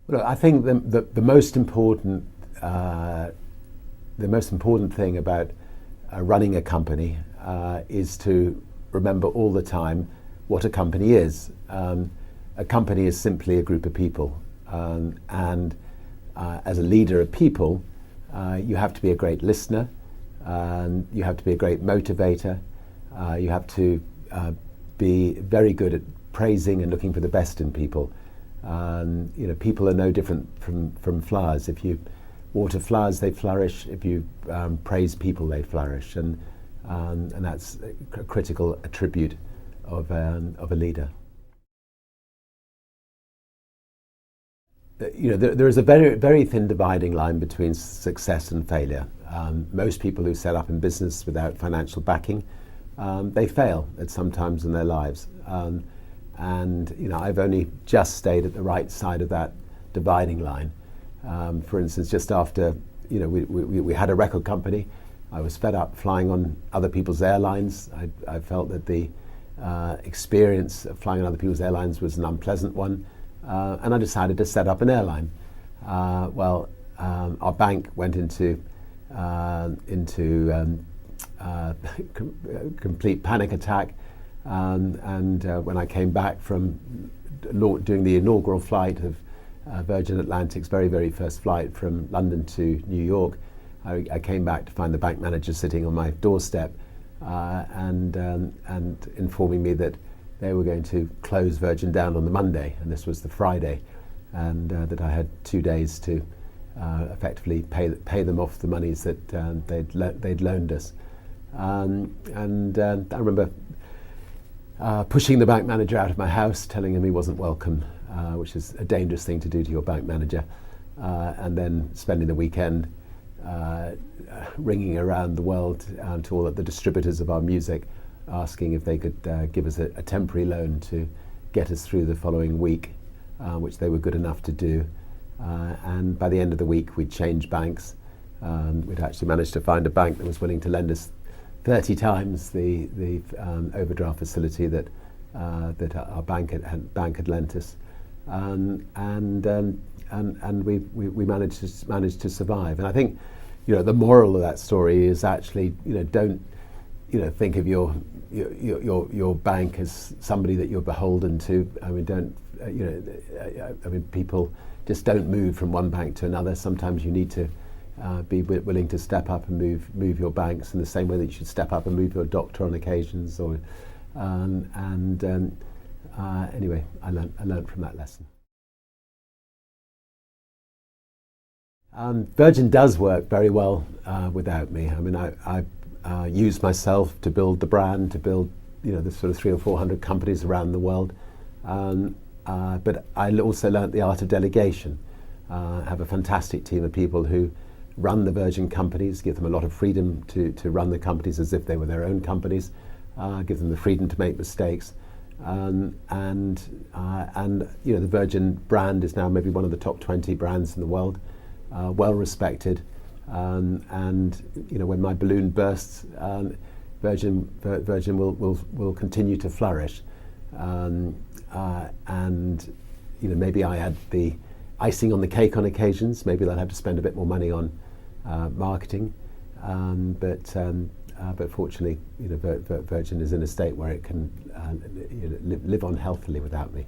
Well, I think the most important thing about running a company is to remember all the time what a company is. A company is simply a group of people, and as a leader of people, you have to be a great listener, you have to be a great motivator, you have to be very good at praising and looking for the best in people. People are no different from flowers. If you water flowers, they flourish. If you praise people, they flourish, and that's a critical attribute of a leader. There is a very thin dividing line between success and failure. Most people who set up in business without financial backing, they fail at some times in their lives. And I've only just stayed at the right side of that dividing line. For instance, just after we had a record company, I was fed up flying on other people's airlines. I felt that the experience of flying on other people's airlines was an unpleasant one, and I decided to set up an airline. Our bank went into complete panic attack. And when I came back from doing the inaugural flight of Virgin Atlantic's very first flight from London to New York, I came back to find the bank manager sitting on my doorstep and informing me that they were going to close Virgin down on the Monday, and this was the Friday, and that I had 2 days to effectively pay them off the monies that they'd loaned us. And I remember pushing the bank manager out of my house, telling him he wasn't welcome, which is a dangerous thing to do to your bank manager, and then spending the weekend ringing around the world to all of the distributors of our music, asking if they could give us a temporary loan to get us through the following week, which they were good enough to do. And by the end of the week, we'd changed banks. We'd actually managed to find a bank that was willing to lend us 30 times the overdraft facility that our bank had lent us, and we managed to survive. And I think the moral of that story is actually don't think of your bank as somebody that you're beholden to. I mean, people just don't move from one bank to another. Sometimes you need to be willing to step up and move your banks in the same way that you should step up and move your doctor on occasions. Anyway, I learned from that lesson. Virgin does work very well without me. I mean, I used myself to build the brand, to build the sort of 300 or 400 companies around the world. But I also learnt the art of delegation. I have a fantastic team of people who run the Virgin companies, give them a lot of freedom to run the companies as if they were their own companies, give them the freedom to make mistakes. And the Virgin brand is now maybe one of the top 20 brands in the world, well respected. And when my balloon bursts, Virgin will continue to flourish. Maybe I add the icing on the cake on occasions. Maybe they'll have to spend a bit more money on marketing, but fortunately, Virgin is in a state where it can live on healthily without me.